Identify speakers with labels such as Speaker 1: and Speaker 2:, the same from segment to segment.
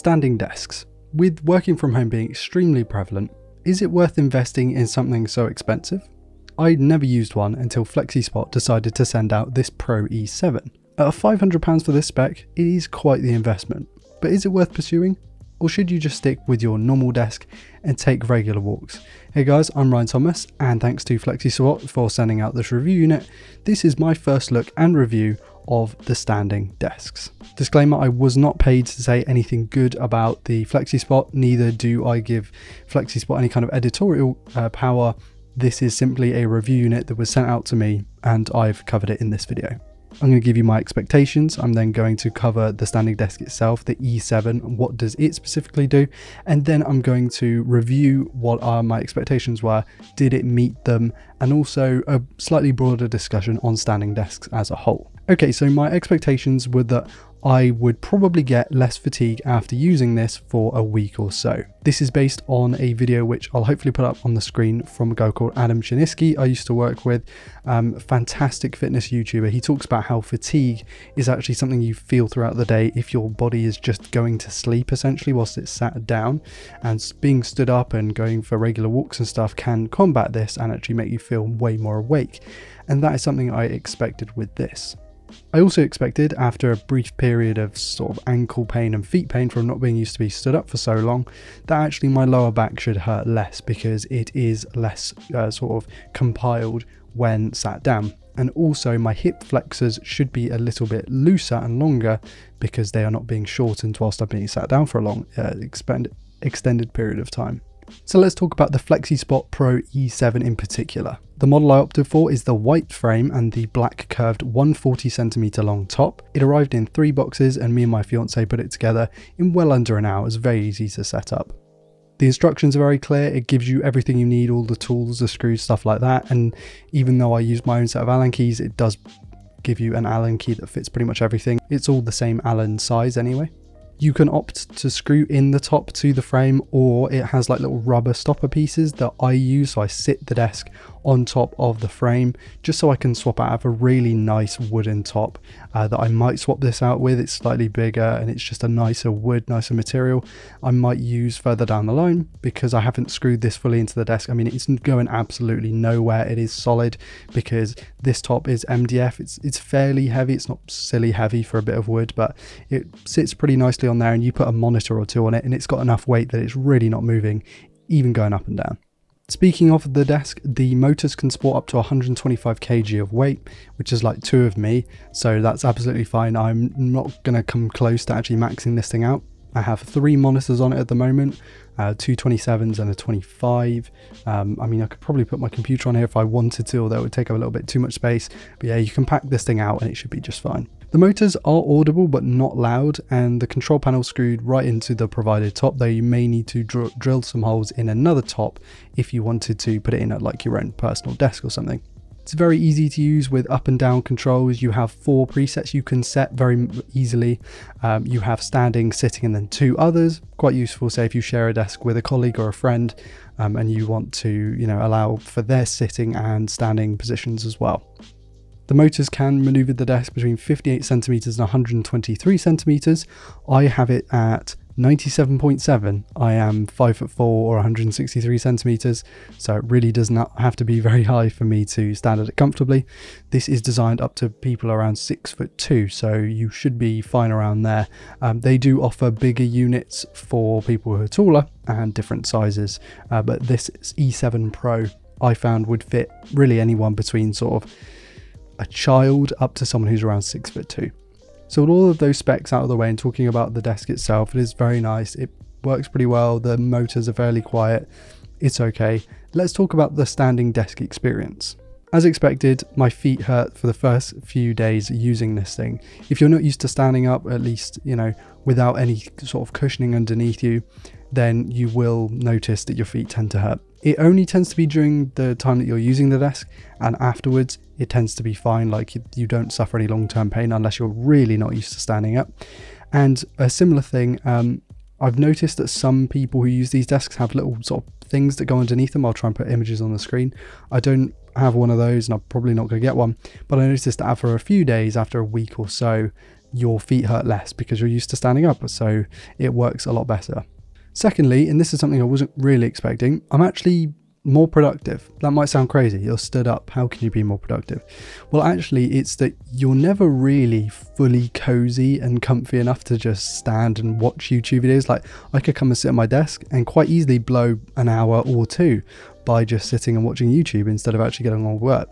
Speaker 1: Standing desks. With working from home being extremely prevalent, is it worth investing in something so expensive? I'd never used one until FlexiSpot decided to send out this Pro E7. At £500 for this spec, it is quite the investment, but is it worth pursuing? Or should you just stick with your normal desk and take regular walks? Hey guys, I'm Ryan Thomas, and thanks to FlexiSpot for sending out this review unit. This is my first look and review of the standing desks. Disclaimer, I was not paid to say anything good about the FlexiSpot, neither do I give FlexiSpot any kind of editorial power. This is simply a review unit that was sent out to me and I've covered it in this video. I'm going to give you my expectations. I'm then going to cover the standing desk itself, the E7, what does it specifically do, and then I'm going to review what my expectations were, did it meet them, and also a slightly broader discussion on standing desks as a whole. Okay, so my expectations were that I would probably get less fatigue after using this for a week or so. This is based on a video which I'll hopefully put up on the screen from a guy called Adam Chiniski I used to work with, fantastic fitness YouTuber. He talks about how fatigue is actually something you feel throughout the day if your body is just going to sleep essentially whilst it's sat down, and being stood up and going for regular walks and stuff can combat this and actually make you feel way more awake, and that is something I expected with this. I also expected, after a brief period of sort of ankle pain and feet pain from not being used to be stood up for so long, that actually my lower back should hurt less because it is less sort of compiled when sat down. And also my hip flexors should be a little bit looser and longer because they are not being shortened whilst I'm being sat down for a long extended period of time. So let's talk about the FlexiSpot Pro E7 in particular. The model I opted for is the white frame and the black curved 140cm long top. It arrived in 3 boxes and me and my fiance put it together in well under an hour. It was very easy to set up. The instructions are very clear. It gives you everything you need, all the tools, the screws, stuff like that. And even though I use my own set of Allen keys, it does give you an Allen key that fits pretty much everything. It's all the same Allen size anyway. You can opt to screw in the top to the frame, or it has like little rubber stopper pieces that I use. So I sit the desk on top of the frame just so I can swap out. I have a really nice wooden top that I might swap this out with. It's slightly bigger and it's just a nicer wood, nicer material. I might use further down the line because I haven't screwed this fully into the desk. I mean, it's going absolutely nowhere. It is solid because this top is MDF. It's fairly heavy. It's not silly heavy for a bit of wood, but it sits pretty nicely on there, and you put a monitor or two on it and it's got enough weight that it's really not moving, even going up and down. Speaking of the desk, the motors can support up to 125 kg of weight, which is like 2 of me, so that's absolutely fine. I'm not going to come close to actually maxing this thing out. I have 3 monitors on it at the moment, 2 27s and a 25. I mean, I could probably put my computer on here if I wanted to, although it would take up a little bit too much space. But yeah, you can pack this thing out and it should be just fine. The motors are audible but not loud, and the control panel screwed right into the provided top, though you may need to drill some holes in another top if you wanted to put it in at like your own personal desk or something. It's very easy to use with up and down controls. You have 4 presets you can set very easily. You have standing, sitting, and then 2 others. Quite useful, say if you share a desk with a colleague or a friend and you want to, you know, allow for their sitting and standing positions as well. The motors can maneuver the desk between 58 centimeters and 123 centimeters. I have it at 97.7. I am 5'4" or 163 centimeters, so it really does not have to be very high for me to stand at it comfortably. This is designed up to people around 6'2", so you should be fine around there. They do offer bigger units for people who are taller and different sizes, but this E7 Pro I found would fit really anyone between sort of a child up to someone who's around 6'2". So with all of those specs out of the way and talking about the desk itself, it is very nice. It works pretty well. The motors are fairly quiet. It's okay. Let's talk about the standing desk experience. As expected, my feet hurt for the first few days using this thing. If you're not used to standing up, at least, you know, without any sort of cushioning underneath you, then you will notice that your feet tend to hurt. It only tends to be during the time that you're using the desk, and afterwards it tends to be fine. Like you don't suffer any long-term pain unless you're really not used to standing up. And a similar thing, I've noticed that some people who use these desks have little sort of things that go underneath them. I'll try and put images on the screen. I don't have one of those and I'm probably not going to get one, but I noticed that after a few days, after a week or so, your feet hurt less because you're used to standing up, so it works a lot better. Secondly, and this is something I wasn't really expecting, I'm actually more productive. That might sound crazy. You're stood up. How can you be more productive? Well, actually, it's that you're never really fully cozy and comfy enough to just stand and watch YouTube videos. Like, I could come and sit at my desk and quite easily blow an hour or two by just sitting and watching YouTube instead of actually getting on with work.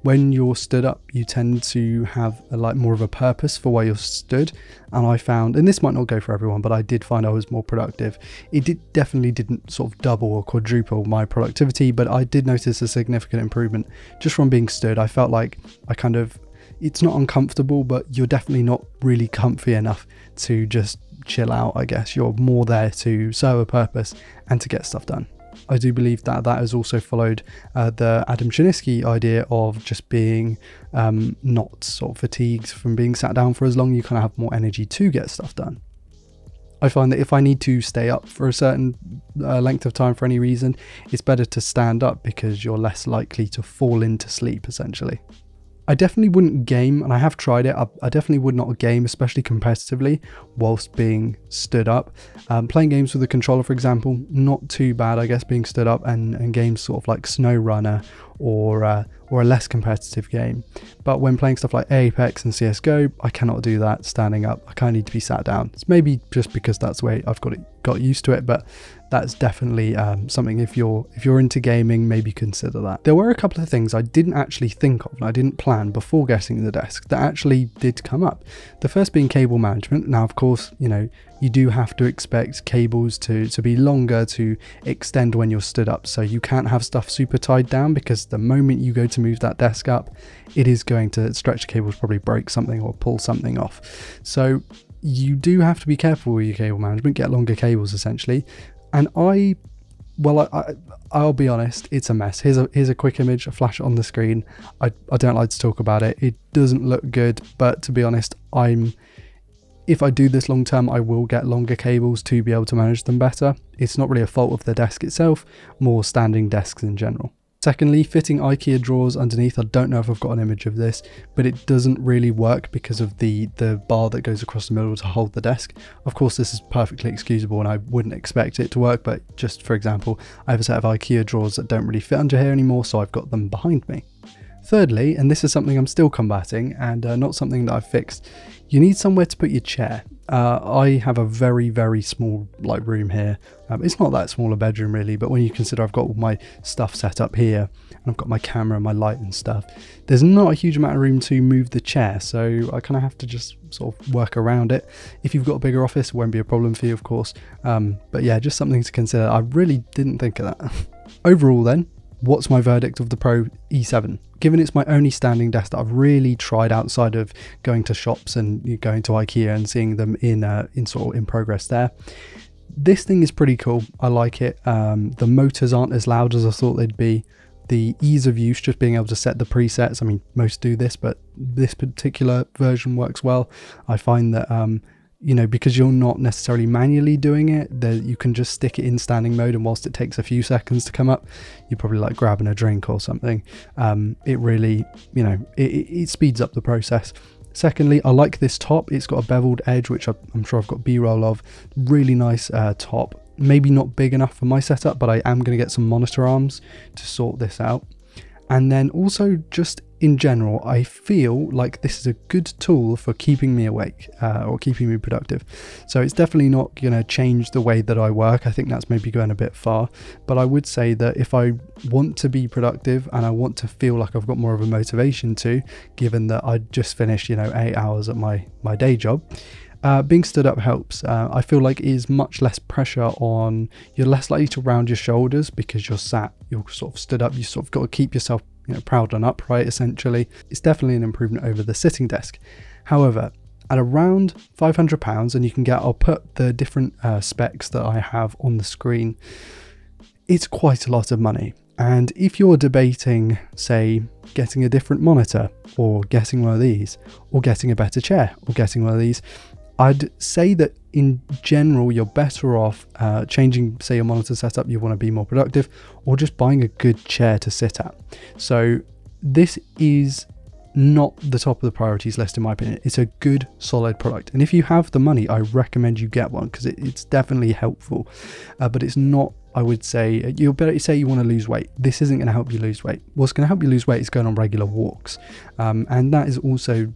Speaker 1: When you're stood up, you tend to have more of a purpose for why you're stood. And I found, and this might not go for everyone, but I did find I was more productive. It definitely didn't sort of double or quadruple my productivity, but I did notice a significant improvement just from being stood. I felt like it's not uncomfortable, but you're definitely not really comfy enough to just chill out, I guess. You're more there to serve a purpose and to get stuff done. I do believe that has also followed the Adam Chiniski idea of just being not sort of fatigued from being sat down for as long. You kind of have more energy to get stuff done. I find that if I need to stay up for a certain length of time for any reason, it's better to stand up because you're less likely to fall into sleep, essentially. I definitely wouldn't game, and I have tried it. I definitely would not game, especially competitively, whilst being stood up. Playing games with a controller, for example, not too bad, I guess, being stood up, and games sort of like SnowRunner or a less competitive game. But when playing stuff like Apex and CSGO, I cannot do that standing up. I kind of need to be sat down. It's maybe just because that's the way I've got used to it, but that's definitely something if you're into gaming, maybe consider that. There were a couple of things I didn't actually think of and I didn't plan before getting the desk that actually did come up. The first being cable management. Now, of course, you do have to expect cables to be longer to extend when you're stood up, so you can't have stuff super tied down, because the moment you go to move that desk up, it is going to stretch the cables, probably break something or pull something off. So you do have to be careful with your cable management, get longer cables essentially. And I'll be honest, it's a mess. Here's a quick image, a flash on the screen. I don't like to talk about it. It doesn't look good, but to be honest, if I do this long term, I will get longer cables to be able to manage them better. It's not really a fault of the desk itself, more standing desks in general. Secondly, fitting IKEA drawers underneath. I don't know if I've got an image of this, but it doesn't really work because of the bar that goes across the middle to hold the desk. Of course, this is perfectly excusable and I wouldn't expect it to work, but just for example, I have a set of IKEA drawers that don't really fit under here anymore, so I've got them behind me. Thirdly, and this is something I'm still combating and not something that I've fixed, you need somewhere to put your chair. I have a very, very small room here. It's not that small a bedroom really, but when you consider I've got all my stuff set up here and I've got my camera and my light and stuff, there's not a huge amount of room to move the chair, so I kind of have to just sort of work around it. If you've got a bigger office, it won't be a problem for you, of course, but yeah, just something to consider. I really didn't think of that. Overall then, what's my verdict of the Pro E7? Given it's my only standing desk that I've really tried outside of going to shops and going to IKEA and seeing them in progress there, this thing is pretty cool. I like it. The motors aren't as loud as I thought they'd be. The ease of use, just being able to set the presets. I mean, most do this, but this particular version works well. I find that because you're not necessarily manually doing it, you can just stick it in standing mode, and whilst it takes a few seconds to come up, you're probably like grabbing a drink or something. It really, it speeds up the process. Secondly, I like this top. It's got a beveled edge, which I'm sure I've got B-roll of. Really nice top. Maybe not big enough for my setup, but I am going to get some monitor arms to sort this out. And then also, just in general, I feel like this is a good tool for keeping me awake or keeping me productive. So it's definitely not going to change the way that I work. I think that's maybe going a bit far, but I would say that if I want to be productive and I want to feel like I've got more of a motivation to, given that I just finished 8 hours at my day job, being stood up helps. I feel like it is much less pressure on, you're less likely to round your shoulders because you're sat, you're sort of stood up, you sort of got to keep yourself proud and upright essentially. It's definitely an improvement over the sitting desk. However, at around £500, and you can I'll put the different specs that I have on the screen, it's quite a lot of money. And if you're debating, say, getting a different monitor, or getting one of these, or getting a better chair, or getting one of these, I'd say that in general, you're better off changing, say, your monitor setup, you want to be more productive, or just buying a good chair to sit at. So this is not the top of the priorities list in my opinion. It's a good solid product, and if you have the money, I recommend you get one because it's definitely helpful, but it's not, I would say, you'll better say you want to lose weight. This isn't going to help you lose weight. What's going to help you lose weight is going on regular walks, and that is also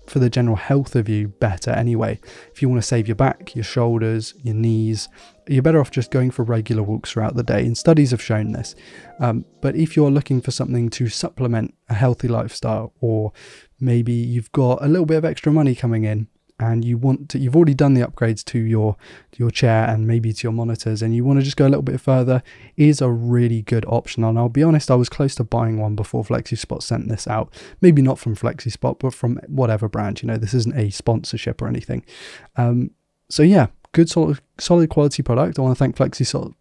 Speaker 1: for the general health of you better anyway. If you want to save your back, your shoulders, your knees, you're better off just going for regular walks throughout the day, and studies have shown this. But if you're looking for something to supplement a healthy lifestyle, or maybe you've got a little bit of extra money coming in and you've already done the upgrades to your chair and maybe to your monitors, and you want to just go a little bit further, is a really good option. And I'll be honest, I was close to buying one before FlexiSpot sent this out. Maybe not from FlexiSpot, but from whatever brand. You know, this isn't a sponsorship or anything. So yeah, good solid quality product. I want to thank FlexiSpot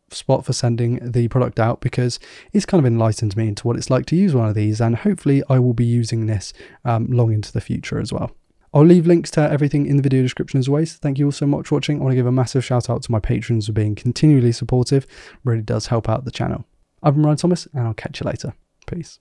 Speaker 1: for sending the product out, because it's kind of enlightened me into what it's like to use one of these, and hopefully I will be using this long into the future as well. I'll leave links to everything in the video description as always. Thank you all so much for watching. I want to give a massive shout out to my patrons for being continually supportive. It really does help out the channel. I've been Ryan Thomas, and I'll catch you later. Peace.